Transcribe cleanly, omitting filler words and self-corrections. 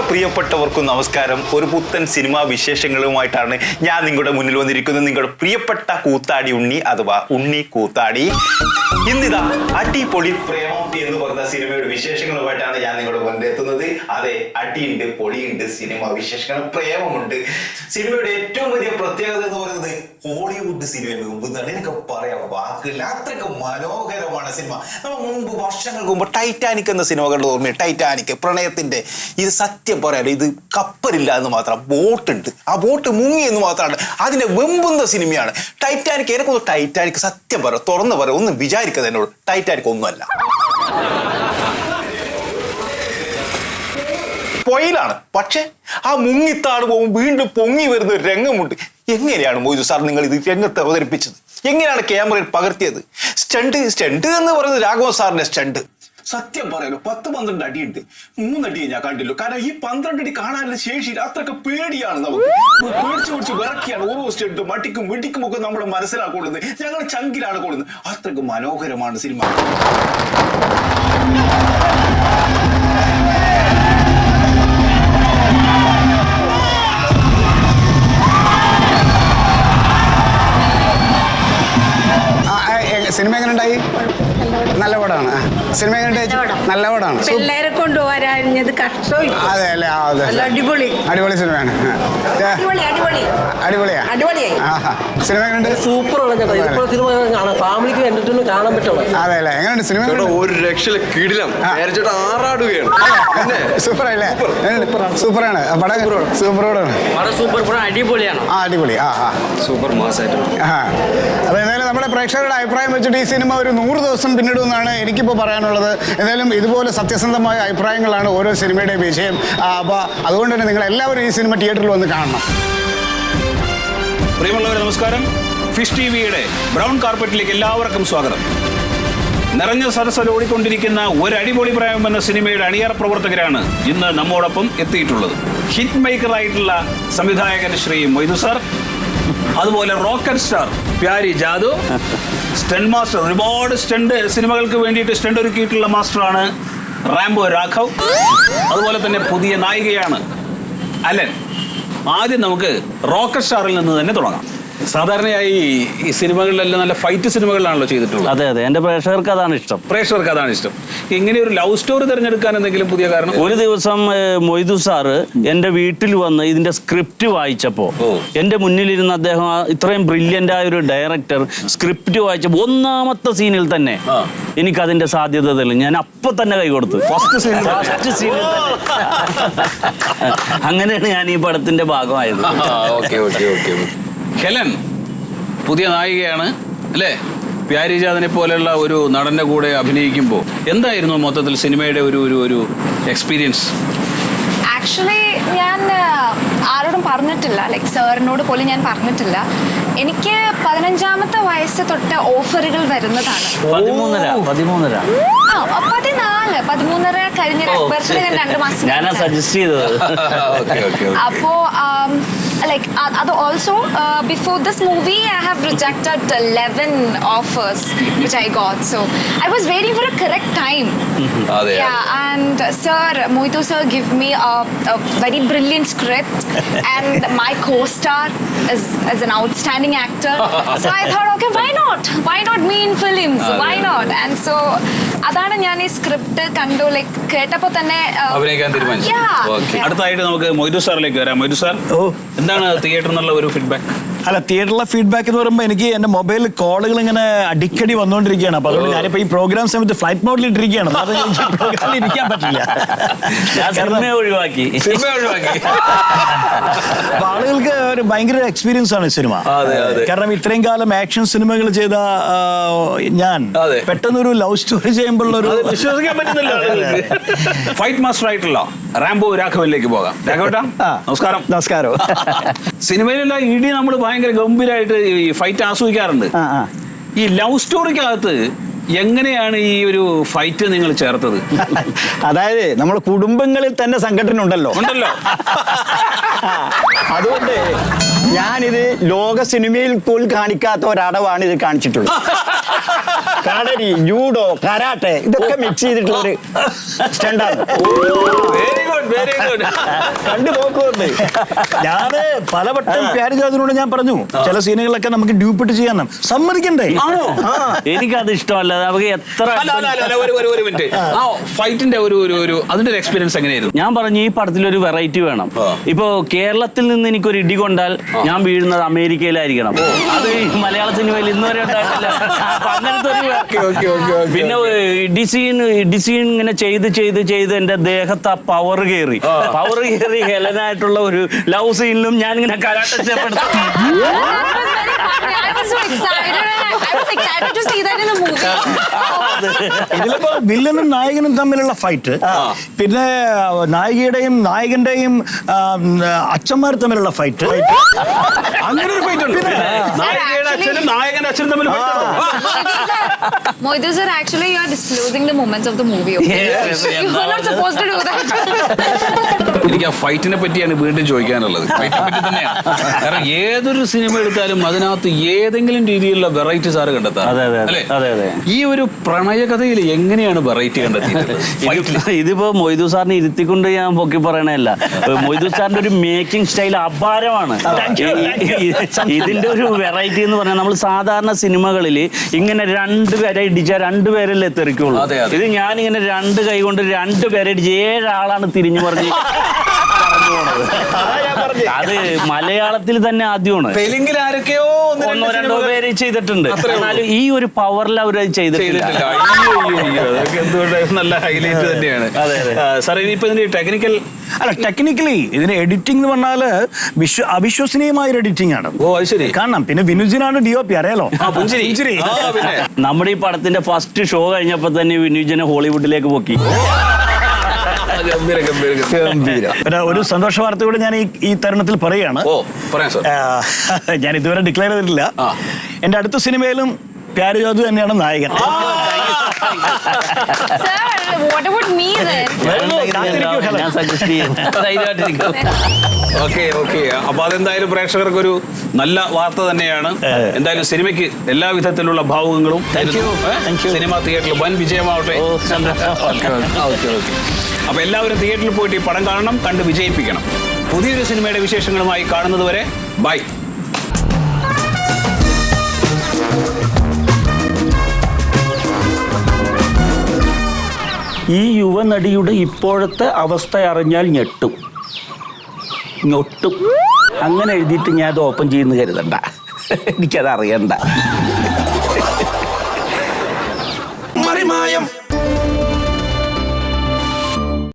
പ്രിയപ്പെട്ടവർക്കും നമസ്കാരം. ഒരു പുത്തൻ സിനിമാ വിശേഷങ്ങളുമായിട്ടാണ് ഞാൻ നിങ്ങളുടെ മുന്നിൽ വന്നിരിക്കുന്നത്. നിങ്ങളുടെ പ്രിയപ്പെട്ട കൂത്താടി ഉണ്ണി അഥവാ ഉണ്ണി കൂത്താടി. ഇന്നിതാ അടിപൊളി പ്രേമം എന്ന് പറഞ്ഞ സിനിമയുടെ വിശേഷങ്ങളുമായിട്ടാണ് ഞാൻ നിങ്ങളുടെ മുന്നിൽ എത്തുന്നത്. അതെ, അടിയുണ്ട്, പൊളിയുണ്ട്, സിനിമ വിശേഷങ്ങൾ, പ്രേമമുണ്ട്. സിനിമയുടെ ഏറ്റവും വലിയ പ്രത്യേകത എന്ന് പറയുന്നത് ഹോളിവുഡ് സിനിമയുടെ മുമ്പ് എനിക്ക് പറയാൻ വാക്കില്ല, അത്രയ്ക്ക് മനോഹരമാണ് സിനിമ. നമ്മൾ മുമ്പ് വർഷങ്ങൾക്ക് മുമ്പ് ടൈറ്റാനിക് എന്ന സിനിമകളുടെ ഓർമ്മ, ടൈറ്റാനിക് പ്രണയത്തിന്റെ. ഇത് സത്യം പറയാലോ, ഇത് കപ്പലില്ല എന്ന് മാത്രം, ബോട്ടുണ്ട്, ആ ബോട്ട് മുങ്ങി എന്ന് മാത്രമാണ് അതിന്റെ വെമ്പുന്ന സിനിമയാണ് ടൈറ്റാനിക്. എനിക്കൊന്ന് ടൈറ്റാനിക് സത്യം പറയാം, തുറന്നു പറയാം, ഒന്നും വിചാരിക്കുക എന്നോട്, ടൈറ്റാനിക് ഒന്നുമല്ല, പൊയിലാണ്. പക്ഷെ ആ മുങ്ങിത്താണ് പോകും വീണ്ടും പൊങ്ങി വരുന്ന ഒരു രംഗമുണ്ട്. എങ്ങനെയാണ് മൊയ്തു സാർ നിങ്ങൾ ഇത് രംഗത്ത് അവതരിപ്പിച്ചത്? എങ്ങനെയാണ് ക്യാമറയിൽ പകർത്തിയത്? സ്റ്റണ്ട് എന്ന് പറയുന്നത് രാഘവൻ സാറിന്റെ സ്റ്റണ്ട്. സത്യം പറയാലോ, 10-12 അടിയുണ്ട്, 3 അടിയെ ഞാൻ കണ്ടില്ലോ. കാരണം ഈ 12 അടി കാണാനുള്ള ശേഷിയിൽ അത്രയ്ക്ക് പേടിയാണ് നമുക്ക്. പേടിച്ച് വിറക്കിയാണ് ഓരോ സ്റ്റണ്ടും, അടിക്കും വെടിക്കും ഒക്കെ നമ്മുടെ മനസ്സിലാക്കൊള്ളുന്നത്, ഞങ്ങൾ ചങ്കിലാണ് കൊള്ളുന്നത്. അത്രയ്ക്ക് മനോഹരമാണ് സിനിമ. സിനിമ എങ്ങനെ ഉണ്ടായി? നല്ല പടമാണ്. സിനിമ എങ്ങനെ? നല്ല പടമാണ്. പിള്ളേരെ കൊണ്ടുപോരാഞ്ഞത് കഷ്ടം. അതെ അല്ലേ? അടിപൊളി അടിപൊളി സിനിമയാണ്. അടിപൊളിയാ? സിനിമ എങ്ങനെയുണ്ട്? ഫാമിലിക്ക് എന്റർടൈൻമെന്റ് കാണാൻ പറ്റും. അതെ അല്ലേ? എങ്ങനെയുണ്ട് സിനിമ? ഒരു രക്ഷയില്ല, കിടിലം, ആറാടുകയാണ്. സൂപ്പറല്ലേ? സൂപ്പറാണ് പടം, സൂപ്പർ അടിപൊളിയാണ്. അടിപൊളി. സൂപ്പർ മാസായിട്ടുണ്ട്. അപ്പൊ എന്തായാലും നമ്മുടെ പ്രേക്ഷകരുടെ അഭിപ്രായം വെച്ചിട്ട് ഈ സിനിമ ഒരു 100 ദിവസം പിന്നിടുമെന്നാണ് എനിക്കിപ്പോൾ പറയാനുള്ളത്. എന്തായാലും ഇതുപോലെ സത്യസന്ധമായ അഭിപ്രായങ്ങളാണ് ഓരോ സിനിമയുടെ വിജയം. അപ്പോൾ അതുകൊണ്ട് തന്നെ നിങ്ങൾ എല്ലാവരും ഈ സിനിമ തിയേറ്ററിൽ വന്ന് കാണണം. പ്രിയമുള്ളവരെ നമസ്കാരം. ഫിഷ് ടിവിയുടെ ബ്രൗൺ കാർപ്പറ്റിലേക്ക് എല്ലാവർക്കും സ്വാഗതം. നിറഞ്ഞ സദസ്സിൽ ഓടിക്കൊണ്ടിരിക്കുന്ന ഒരു അടിപൊളി പ്രേമം എന്ന സിനിമയുടെ അണിയറ പ്രവർത്തകരാണ് ഇന്ന് നമ്മോടൊപ്പം എത്തിയിട്ടുള്ളത്. ഹിറ്റ് മേക്കറായിട്ടുള്ള സംവിധായകൻ ശ്രീ മൊയ്തു സാർ, അതുപോലെ റോക്കറ്റ് സ്റ്റാർ പ്യാരി ജാദു, സ്റ്റണ്ട് മാസ്റ്റർ, ഒരുപാട് സ്റ്റണ്ട് സിനിമകൾക്ക് വേണ്ടിയിട്ട് സ്റ്റണ്ട് ഒരുക്കിയിട്ടുള്ള മാസ്റ്ററാണ് റാംബോ രാഘവ്, അതുപോലെ തന്നെ പുതിയ നായികയാണ് അലൻ. ആദ്യം നമുക്ക് റോക്കറ്റ് സ്റ്റാറിൽ നിന്ന് തന്നെ തുടങ്ങാം. സാധാരണയായി ഈ സിനിമകളിലെല്ലാം നല്ല ഫൈറ്റ് സിനിമകളിലാണല്ലോ ചെയ്തിട്ടുള്ളത്. അതെ അതെ, എൻ്റെ പ്രേക്ഷകർക്ക് അതാണ് ഇഷ്ടം. ഇങ്ങനെ ഒരു ലവ് സ്റ്റോറി തിരഞ്ഞെടുക്കാൻ എന്തെങ്കിലും പുതിയ കാരണം? ഒരു ദിവസം മൊയ്തു സാറ് എൻ്റെ വീട്ടിൽ വന്ന് ഇതിന്റെ സ്ക്രിപ്റ്റ് വായിച്ചപ്പോൾ എൻ്റെ മുന്നിലിരുന്ന അദ്ദേഹം, ഇത്രയും ബ്രില്യൻ്റ് ആയ ഒരു ഡയറക്ടർ, സ്ക്രിപ്റ്റ് വായിച്ചപ്പോൾ ഒന്നാമത്തെ സീനിൽ തന്നെ എനിക്കതിന്റെ സാധ്യത തെളിഞ്ഞു. ഞാൻ അപ്പൊ തന്നെ കൈ കൊടുത്തു. ഫസ്റ്റ് സീനിൽ അങ്ങനെയാണ് ഞാൻ ഈ പടത്തിന്റെ ഭാഗമായത്. ഹെലൻ പുതിയ നായികയാണ് അല്ലേ? പ്യാരി ജാദിനെ പോലെയുള്ള ഒരു നടന്റെ കൂടെ അഭിനയിക്കുമ്പോൾ എന്തായിരുന്നു മൊത്തത്തിൽ സിനിമയുടെ ഒരു എക്സ്പീരിയൻസ്? ആക്ച്വലി ഞാൻ ആരോടും പറഞ്ഞിട്ടില്ല, ലൈക്ക് സാറിനോട് പോലും ഞാൻ പറഞ്ഞിട്ടില്ല. എനിക്ക് 15ാമത്തെ വയസ്സ് തൊട്ട് ഓഫറുകൾ വരുന്നതാണ്. 13 കഴിഞ്ഞ ബർത്ത്ഡേ ഞാൻ 2 മാസം അപ്പോ like അത് also before this movie I have rejected 11 offers which I got, so I was waiting for a correct time. Yeah, and Moitu sir give me a very brilliant script and my co-star is an outstanding actor, so I thought okay, why not me in films, why not? And so അതാണ് ഞാൻ ഈ script കണ്ടു, like കേട്ടപ്പോ തന്നെ അഭിനയിക്കാൻ തീരുമാനിച്ചു. അടുത്തായിട്ട് നമുക്ക് മൊയ്തു സാറിലേക്ക് വരാം. മൊയ്തു സാർ, എന്താണ് തിയേറ്ററിൽ നിന്നുള്ള ഒരു ഫീഡ്ബാക്ക്? അല്ല, തിയേറ്ററിലെ ഫീഡ്ബാക്ക് എന്ന് പറയുമ്പോൾ എനിക്ക് എൻ്റെ മൊബൈലിൽ കോളുകൾ ഇങ്ങനെ അടിക്കടി വന്നുകൊണ്ടിരിക്കുകയാണ്. അപ്പോൾ അതുകൊണ്ട് ഞാനിപ്പോൾ ഈ പ്രോഗ്രാം സമയത്ത് ഫ്ലൈറ്റ് മോഡിൽ ഇട്ടിരിക്കുകയാണ്. അത് എനിക്ക് പ്രോഗ്രാമിൽ ഇരിക്കാൻ പറ്റില്ല, ഒഴിവാക്കി. അപ്പൊ ആളുകൾക്ക് ഒരു ഭയങ്കര എക്സ്പീരിയൻസ് ആണ് സിനിമ. കാരണം ഇത്രയും കാലം ആക്ഷൻ സിനിമകൾ ചെയ്ത ഞാൻ പെട്ടെന്നൊരു ലവ് സ്റ്റോറി ചെയ്യുമ്പോഴുള്ളൊരു വിശ്വസിക്കാൻ പറ്റുന്നില്ല. ഫൈറ്റ് മാസ്റ്റർ ആയിട്ടുള്ള റാംബോ രാഘവനിലേക്ക് പോകാം. രാഘവേട്ടാ നമസ്കാരം. നമസ്കാരം. സിനിമയിലെല്ലാം ഇടി നമ്മൾ ഭയങ്കര ഗംഭീരമായിട്ട് ഈ ഫൈറ്റ് ആസ്വദിക്കാറുണ്ട്. ഈ ലവ് സ്റ്റോറിക്കകത്ത് എങ്ങനെയാണ് ഈ ഒരു ഫൈറ്റ് നിങ്ങൾ ചേർത്തത്? അതായത് നമ്മുടെ കുടുംബങ്ങളിൽ തന്നെ സംഘടന ഉണ്ടല്ലോ. അതുകൊണ്ട് ഞാനിത് ലോക സിനിമയിൽ പോലും കാണിക്കാത്ത ഒരടവാണ് ഇത് കാണിച്ചിട്ടുള്ളത്. കളരി, ജൂഡോ, കരാട്ടെ ഇതൊക്കെ മിക്സ് ചെയ്തിട്ടുള്ള ഒരു സ്റ്റണ്ടാണ്. Very good very good. കണ്ടു നോക്കുന്നുണ്ട്. ഞാന് പലവട്ടം പ്യാരിജാതിനോട് ഞാൻ പറഞ്ഞു ചില സീനുകളൊക്കെ നമുക്ക് ഡ്യൂപ്പിട്ട് ചെയ്യാൻ സമ്മതിക്കണ്ടേ. എനിക്കത് ഇഷ്ടമല്ല. നമുക്ക് എത്ര ഒരു മിനിറ്റ്. ആ ഫൈറ്റിന്റെ ഒരു അതിന്റെ ഒരു എക്സ്പീരിയൻസ് എങ്ങനെയായിരുന്നു? ഞാൻ പറഞ്ഞു ഈ പടത്തിൽ ഒരു വെറൈറ്റി വേണം. ഇപ്പോ കേരളത്തിൽ നിന്ന് എനിക്കൊരു ഇടി കൊണ്ടാൽ ഞാൻ വീഴുന്നത് അമേരിക്കയിലായിരിക്കണം. അത് മലയാള സിനിമയിൽ ഇന്നുവരെ ഉണ്ടായിട്ടില്ല. അപ്പൊ അങ്ങനത്തെ ഒരു പിന്നെ ഇടിസീൻ ഇങ്ങനെ ചെയ്ത് എന്റെ ദേഹത്ത് ആ പവർ കയറി ഹെലനായിട്ടുള്ള ഒരു ലവ് സീനിലും ഞാൻ ഇങ്ങനെ karate സ്റ്റെപ്പെടുത്തു. I was so excited. I was excited to see that in the movie. ഇതിലിപ്പോ വില്ലനും നായകനും തമ്മിലുള്ള ഫൈറ്റ്, പിന്നെ നായകന്റെയും അച്ഛന്മാർ തമ്മിലുള്ള ഫൈറ്റ്, അങ്ങനെ ഒരു ഫൈറ്റ് ഉണ്ട്. നായകയുടെ അച്ഛനും നായകന്റെ അച്ഛനും തമ്മിൽ Moidu sir, actually you are disclosing the moments of the movie. Okay? Yes, You are not supposed to do that. എനിക്ക് ആ ഫൈറ്റിനെ പറ്റിയാണ് വീണ്ടും ചോദിക്കാനുള്ളത്. ഫൈറ്റിനെ പറ്റി തന്നെയാണ്. കാരണം ഏതൊരു സിനിമ എടുത്താലും അതിനകത്ത് ഏതെങ്കിലും രീതിയിലുള്ള വെറൈറ്റി സാറ് കണ്ടെത്താം. അതെ. ഈ ഒരു പ്രണയകഥയിൽ എങ്ങനെയാണ് വെറൈറ്റി കണ്ടെത്തിയിട്ടുള്ളത്? ഇതിപ്പോ മൊയ്തു സാറിനെ ഇരുത്തിക്കൊണ്ട് ഞാൻ പൊക്കി പറയണല്ല. മൊയ്തു സാറിന്റെ ഒരു മേക്കിംഗ് സ്റ്റൈൽ അപാരമാണ്. ഇതിന്റെ ഒരു വെറൈറ്റി എന്ന് പറഞ്ഞാൽ നമ്മൾ സാധാരണ സിനിമകളിൽ ഇങ്ങനെ രണ്ടുപേരെ ഇടിച്ചാൽ രണ്ടുപേരല്ലേ തെറിക്കുള്ളൂ. ഇത് ഞാനിങ്ങനെ രണ്ട് കൈ കൊണ്ട് രണ്ടുപേരെ ഇടിച്ച് 7 ആളാണ് തിരിഞ്ഞു പറഞ്ഞ് അത് മലയാളത്തിൽ തന്നെ ആദ്യമാണ്. തെലുങ്കിൽ ആരൊക്കെയോ ഒന്നോ രണ്ടോ പേര് ചെയ്തിട്ടുണ്ട്. എന്നാലും ഈ ഒരു പവറിൽ അവർ ചെയ്തിട്ടില്ല. നല്ല ഹൈലൈറ്റ് തന്നെയാണ്. സാർ ഇനിയിപ്പോ ഇതിന്റെ ടെക്നിക്കലി ഇതിന് എഡിറ്റിംഗ് എന്ന് പറഞ്ഞാല് അവിശ്വസനീയമായ ഒരു എഡിറ്റിംഗ് ആണ്. ഓ അത് ശരി. കാരണം പിന്നെ വിനുജിനാണ് DOP അറിയാലോ. നമ്മുടെ ഈ പടത്തിന്റെ ഫസ്റ്റ് ഷോ കഴിഞ്ഞപ്പോ തന്നെ വിനുജിനെ ഹോളിവുഡിലേക്ക് പൊക്കി. ഒരു സന്തോഷ വാർത്ത കൂടെ ഞാൻ ഈ തരുണത്തിൽ പറയുകയാണ്. ഞാൻ ഇതുവരെ ഡിക്ലെയർ ചെയ്തിട്ടില്ല. എന്റെ അടുത്ത സിനിമയിലും പ്യാരിജാതു തന്നെയാണ് നായകൻ. Sir, what about me then? ഞാൻ സജസ്റ്റ് ചെയ്യും. ഓക്കെ. അപ്പൊ അതെന്തായാലും പ്രേക്ഷകർക്ക് ഒരു നല്ല വാർത്ത തന്നെയാണ്. എന്തായാലും സിനിമയ്ക്ക് എല്ലാ വിധത്തിലുള്ള ഭാവുകങ്ങളും സിനിമ തിയേറ്ററിൽ വൻ വിജയമാവട്ടെ. അപ്പൊ എല്ലാവരും തിയേറ്ററിൽ പോയിട്ട് ഈ പടം കാണണം, കണ്ട് വിജയിപ്പിക്കണം. പുതിയൊരു സിനിമയുടെ വിശേഷങ്ങളുമായി കാണുന്നത് വരെ ബൈ. ഈ യുവനടിയുടെ ഇപ്പോഴത്തെ അവസ്ഥ അറിഞ്ഞാൽ ഞൊട്ടും. അങ്ങനെ എഴുതിയിട്ട് ഞാൻ അത് ഓപ്പൺ ചെയ്യുന്നു കരുതണ്ട. എനിക്കത് അറിയണ്ട.